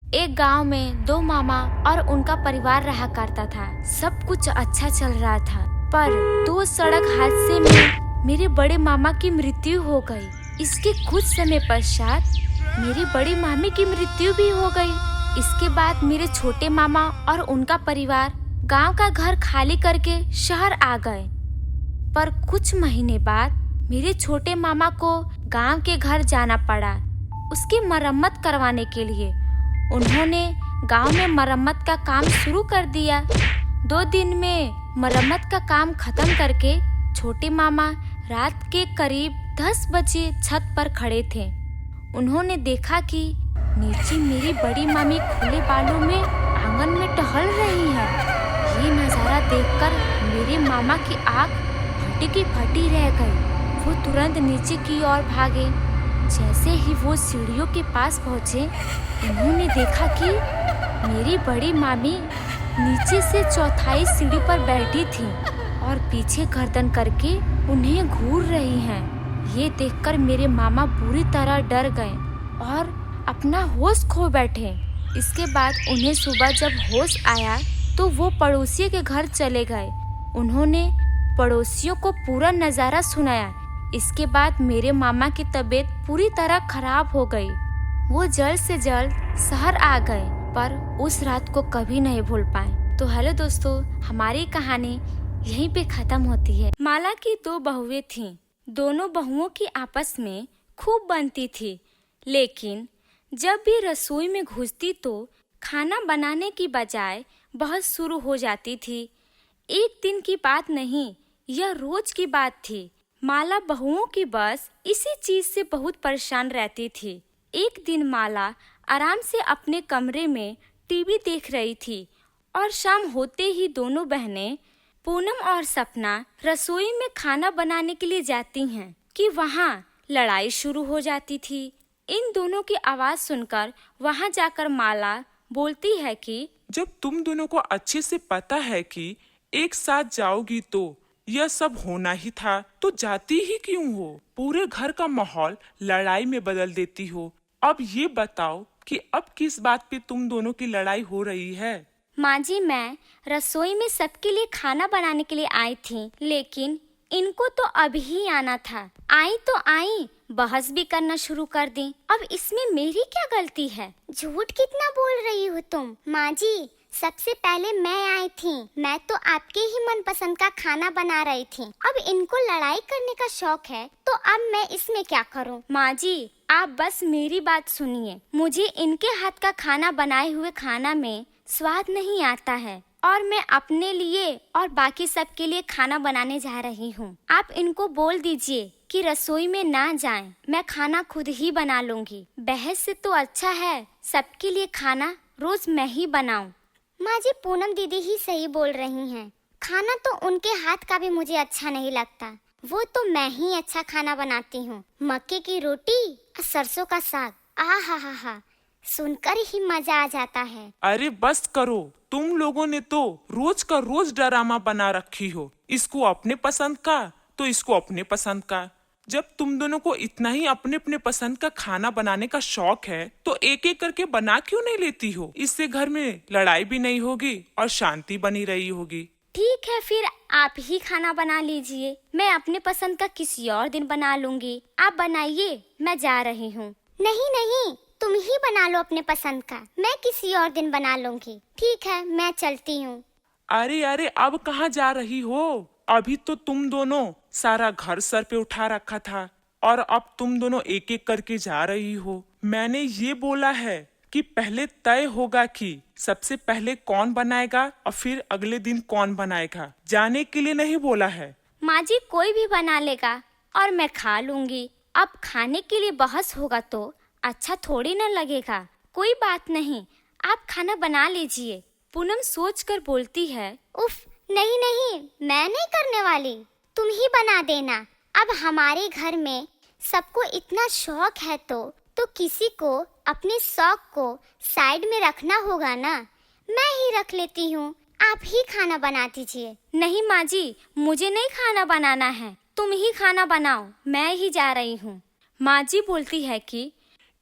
एक गांव में दो मामा और उनका परिवार रहा करता था। सब कुछ अच्छा चल रहा था, पर दो सड़क हादसे में मेरे बड़े मामा की मृत्यु हो गई। इसके कुछ समय पश्चात मेरी बड़ी मामी की मृत्यु भी हो गई। इसके बाद मेरे छोटे मामा और उनका परिवार गांव का घर खाली करके शहर आ गए। पर कुछ महीने बाद मेरे छोटे मामा को गांव के घर जाना पड़ा उसकी मरम्मत करवाने के लिए। उन्होंने गांव में मरम्मत का काम शुरू कर दिया। 2 दिन में मरम्मत का काम खत्म करके छोटे मामा रात के करीब 10 बजे छत पर खड़े थे। उन्होंने देखा कि नीचे मेरी बड़ी मामी खुले बालों में आंगन में टहल रही है। ये नजारा देखकर मेरे मामा की आंख फटी की फटी रह गई। वो तुरंत नीचे की ओर भागे। जैसे ही वो सीढ़ियों के पास पहुंचे, उन्होंने देखा कि मेरी बड़ी मामी नीचे से चौथाई सीढ़ी पर बैठी थी और पीछे गर्दन करके उन्हें घूर रही हैं। ये देखकर मेरे मामा बुरी तरह डर गए और अपना होश खो बैठे। इसके बाद उन्हें सुबह जब होश आया तो वो पड़ोसी के घर चले गए। उन्होंने पड़ोसियों को पूरा नज़ारा सुनाया। इसके बाद मेरे मामा की तबीयत पूरी तरह खराब हो गई। वो जल्द से जल्द शहर आ गए, पर उस रात को कभी नहीं भूल पाए। तो हेलो दोस्तों, हमारी कहानी यहीं पे खत्म होती है। माला की 2 बहुएं थीं। दोनों बहुओं की आपस में खूब बनती थी, लेकिन जब भी रसोई में घुसती तो खाना बनाने की बजाय बहस शुरू हो जाती थी। एक दिन की बात नहीं, यह रोज की बात थी। माला बहुओं की बस इसी चीज से बहुत परेशान रहती थी। एक दिन माला आराम से अपने कमरे में टीवी देख रही थी और शाम होते ही दोनों बहनें पूनम और सपना रसोई में खाना बनाने के लिए जाती हैं कि वहाँ लड़ाई शुरू हो जाती थी। इन दोनों की आवाज सुनकर वहाँ जाकर माला बोलती है कि जब तुम दोनों को अच्छे से पता है कि एक साथ जाओगी तो यह सब होना ही था, तो जाती ही क्यों हो? पूरे घर का माहौल लड़ाई में बदल देती हो। अब ये बताओ कि अब किस बात पे तुम दोनों की लड़ाई हो रही है? माँ जी, मैं रसोई में सबके लिए खाना बनाने के लिए आई थी, लेकिन इनको तो अभी ही आना था। आई तो आई, बहस भी करना शुरू कर दी। अब इसमें मेरी क्या गलती है? झूठ कितना बोल रही हो तुम? माँ जी, सबसे पहले मैं आई थी। मैं तो आपके ही मनपसंद का खाना बना रही थी। अब इनको लड़ाई करने का शौक है, तो अब मैं इसमें क्या करूं? माँ जी, आप बस मेरी बात सुनिए। मुझे इनके हाथ का खाना बनाए हुए खाना में स्वाद नहीं आता है और मैं अपने लिए और बाकी सबके लिए खाना बनाने जा रही हूँ। आप इनको बोल दीजिए कि रसोई में ना जाएं। मैं खाना खुद ही बना लूंगी। बहस से तो अच्छा है सबके लिए खाना रोज मैं ही बनाऊं। माँ जी, पूनम दीदी ही सही बोल रही हैं। खाना तो उनके हाथ का भी मुझे अच्छा नहीं लगता। वो तो मैं ही अच्छा खाना बनाती हूँ। मक्के की रोटी और सरसों का साग, आहा, सुनकर ही मजा आ जाता है। अरे बस करो, तुम लोगों ने तो रोज का रोज ड्रामा बना रखी हो। इसको अपने पसंद का तो इसको अपने पसंद का। जब तुम दोनों को इतना ही अपने अपने पसंद का खाना बनाने का शौक है, तो एक एक करके बना क्यों नहीं लेती हो? इससे घर में लड़ाई भी नहीं होगी और शांति बनी रही होगी। ठीक है, फिर आप ही खाना बना लीजिए। मैं अपने पसंद का किसी और दिन बना लूंगी। आप बनाइए, मैं जा रही हूँ। नहीं, तुम ही बना लो अपने पसंद का। मैं किसी और दिन बना लूंगी। ठीक है, मैं चलती हूँ। अरे अब कहाँ जा रही हो? अभी तो तुम दोनों सारा घर सर पे उठा रखा था और अब तुम दोनों एक एक करके जा रही हो। मैंने ये बोला है कि पहले तय होगा कि सबसे पहले कौन बनाएगा और फिर अगले दिन कौन बनाएगा। जाने के लिए नहीं बोला है। माँ जी, कोई भी बना लेगा और मैं खा लूंगी। अब खाने के लिए बहस होगा तो अच्छा थोड़ी न लगेगा। कोई बात नहीं, आप खाना बना लीजिए। पूनम सोचकर बोलती है, उफ, नहीं, मैं नहीं करने वाली। तुम ही बना देना। अब हमारे घर में सबको इतना शौक है तो किसी को अपने शौक को साइड में रखना होगा ना। मैं ही रख लेती हूँ। आप ही खाना बना दीजिए। नहीं माँ जी, मुझे नहीं खाना बनाना है। तुम ही खाना बनाओ, मैं ही जा रही हूँ। माँ जी बोलती है कि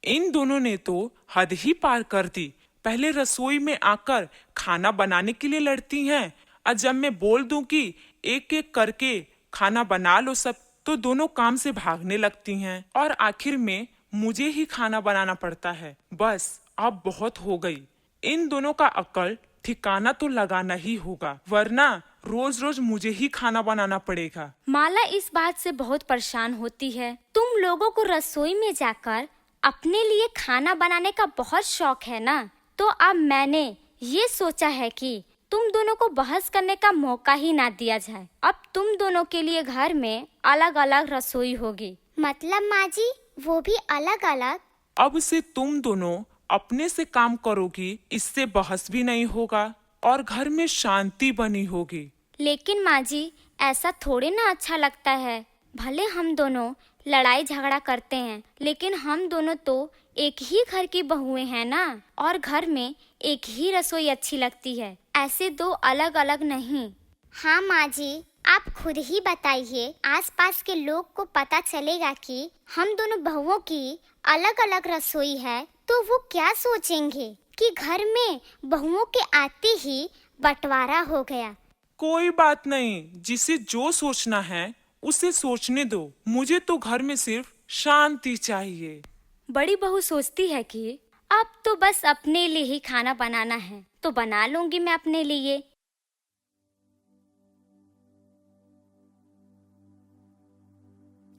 इन दोनों ने तो हद ही पार कर दी। पहले रसोई में आकर खाना बनाने के लिए लड़ती हैं, और जब मैं बोल दूं कि एक एक करके खाना बना लो सब, तो दोनों काम से भागने लगती हैं और आखिर में मुझे ही खाना बनाना पड़ता है। बस अब बहुत हो गई। इन दोनों का अकल ठिकाना तो लगाना ही होगा, वरना रोज रोज मुझे ही खाना बनाना पड़ेगा। माला इस बात से बहुत परेशान होती है। तुम लोगों को रसोई में जाकर अपने लिए खाना बनाने का बहुत शौक है ना, तो अब मैंने ये सोचा है कि तुम दोनों को बहस करने का मौका ही ना दिया जाए। अब तुम दोनों के लिए घर में अलग अलग रसोई होगी। मतलब माँ जी, वो भी अलग अलग? अब से तुम दोनों अपने से काम करोगी, इससे बहस भी नहीं होगा और घर में शांति बनी होगी। लेकिन माँ जी, ऐसा थोड़ी ना अच्छा लगता है। भले हम दोनों लड़ाई झगड़ा करते हैं, लेकिन हम दोनों तो एक ही घर की बहुएं हैं ना, और घर में एक ही रसोई अच्छी लगती है, ऐसे दो अलग अलग नहीं। हाँ माँ जी, आप खुद ही बताइए, आसपास के लोग को पता चलेगा कि हम दोनों बहुओं की अलग अलग रसोई है, तो वो क्या सोचेंगे कि घर में बहुओं के आते ही बंटवारा हो गया। कोई बात नहीं, जिसे जो सोचना है उसे सोचने दो। मुझे तो घर में सिर्फ शांति चाहिए। बड़ी बहू सोचती है कि अब तो बस अपने लिए ही खाना बनाना है, तो बना लूंगी मैं अपने लिए।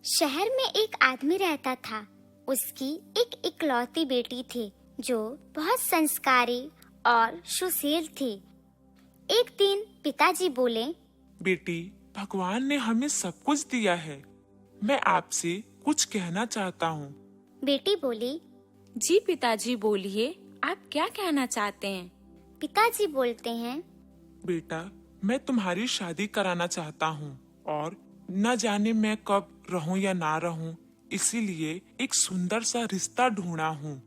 शहर में एक आदमी रहता था। उसकी एक इकलौती बेटी थी जो बहुत संस्कारी और सुशील थी। एक दिन पिताजी बोले, बेटी, भगवान ने हमें सब कुछ दिया है, मैं आपसे कुछ कहना चाहता हूँ। बेटी बोली, जी पिताजी बोलिए, आप क्या कहना चाहते हैं? पिताजी बोलते हैं, बेटा, मैं तुम्हारी शादी कराना चाहता हूँ और न जाने मैं कब रहूँ या ना रहूँ, इसीलिए एक सुंदर सा रिश्ता ढूंढा हूँ।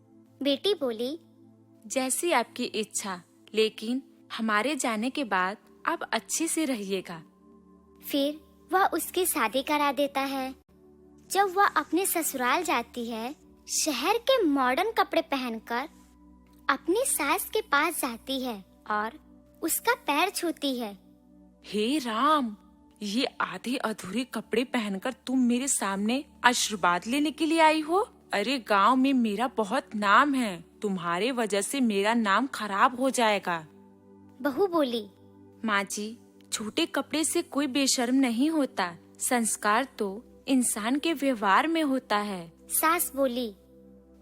बेटी बोली, जैसी आपकी इच्छा, लेकिन हमारे जाने के बाद आप अच्छे से रहिएगा। फिर वह उसकी शादी करा देता है। जब वह अपने ससुराल जाती है, शहर के मॉडर्न कपड़े पहनकर अपनी सास के पास जाती है और उसका पैर छूती है। हे राम, ये आधे अधूरे कपड़े पहनकर तुम मेरे सामने आशीर्वाद लेने के लिए आई हो? अरे गांव में मेरा बहुत नाम है, तुम्हारे वजह से मेरा नाम खराब हो जाएगा। बहू बोली, माँ जी, छोटे कपड़े से कोई बेशर्म नहीं होता, संस्कार तो इंसान के व्यवहार में होता है। सास बोली,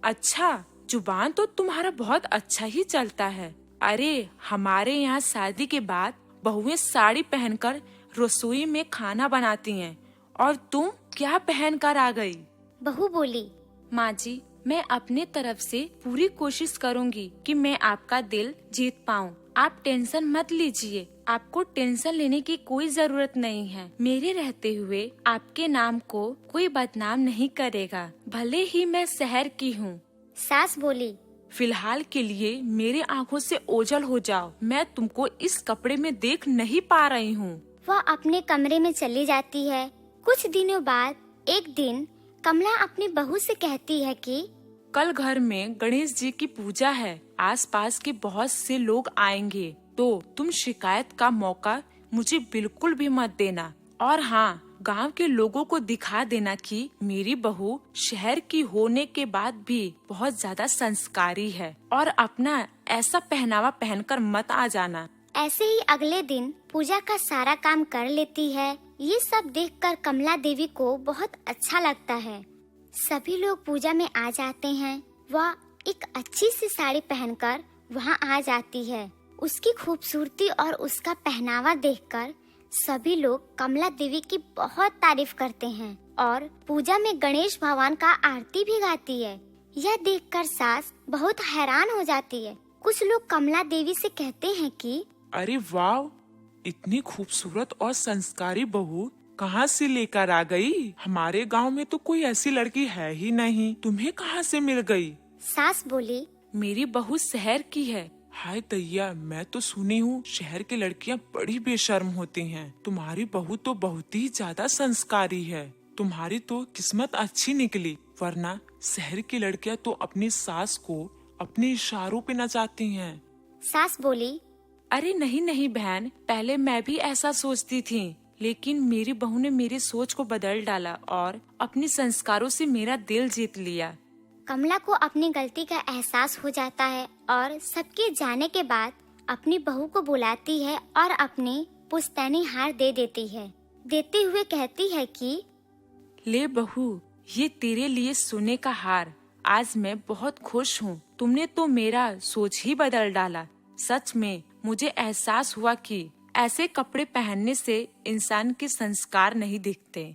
अच्छा, जुबान तो तुम्हारा बहुत अच्छा ही चलता है। अरे हमारे यहाँ शादी के बाद बहुएं साड़ी पहनकर रसोई में खाना बनाती हैं, और तुम क्या पहनकर आ गई? बहू बोली, माँ जी, मैं अपने तरफ से पूरी कोशिश करूँगी कि मैं आपका दिल जीत पाऊँ। आप टेंशन मत लीजिए, आपको टेंशन लेने की कोई जरूरत नहीं है। मेरे रहते हुए आपके नाम को कोई बदनाम नहीं करेगा, भले ही मैं शहर की हूँ। सास बोली, फिलहाल के लिए मेरे आँखों से ओझल हो जाओ, मैं तुमको इस कपड़े में देख नहीं पा रही हूँ। वह अपने कमरे में चली जाती है। कुछ दिनों बाद एक दिन कमला अपनी बहू से कहती है कि कल घर में गणेश जी की पूजा है, आसपास के बहुत से लोग आएंगे, तो तुम शिकायत का मौका मुझे बिल्कुल भी मत देना। और हाँ, गांव के लोगों को दिखा देना कि मेरी बहू शहर की होने के बाद भी बहुत ज्यादा संस्कारी है, और अपना ऐसा पहनावा पहनकर मत आ जाना। ऐसे ही अगले दिन पूजा का सारा काम कर लेती है। ये सब देखकर कमला देवी को बहुत अच्छा लगता है। सभी लोग पूजा में आ जाते हैं। वह एक अच्छी सी साड़ी पहनकर वहाँ आ जाती है। उसकी खूबसूरती और उसका पहनावा देखकर सभी लोग कमला देवी की बहुत तारीफ करते हैं और पूजा में गणेश भगवान का आरती भी गाती है। यह देखकर सास बहुत हैरान हो जाती है। कुछ लोग कमला देवी से कहते हैं कि अरे वाह, इतनी खूबसूरत और संस्कारी बहू कहाँ से लेकर आ गई? हमारे गांव में तो कोई ऐसी लड़की है ही नहीं, तुम्हें कहाँ से मिल गई? सास बोली, मेरी बहू शहर की है। हाय दैया, मैं तो सुनी हूँ शहर की लड़कियाँ बड़ी बेशर्म होती हैं। तुम्हारी बहू तो बहुत ही ज्यादा संस्कारी है। तुम्हारी तो किस्मत अच्छी निकली, वरना शहर की लड़कियाँ तो अपनी सास को अपने इशारों पे नचाती हैं। सास बोली, अरे नहीं नहीं बहन, पहले मैं भी ऐसा सोचती थी, लेकिन मेरी बहू ने मेरी सोच को बदल डाला और अपने संस्कारों से मेरा दिल जीत लिया। कमला को अपनी गलती का एहसास हो जाता है और सबके जाने के बाद अपनी बहू को बुलाती है और अपनी पुश्तैनी हार दे देती है। देते हुए कहती है कि ले बहू, ये तेरे लिए सोने का हार। आज मैं बहुत खुश हूँ, तुमने तो मेरा सोच ही बदल डाला। सच में मुझे एहसास हुआ कि ऐसे कपड़े पहनने से इंसान के संस्कार नहीं दिखते।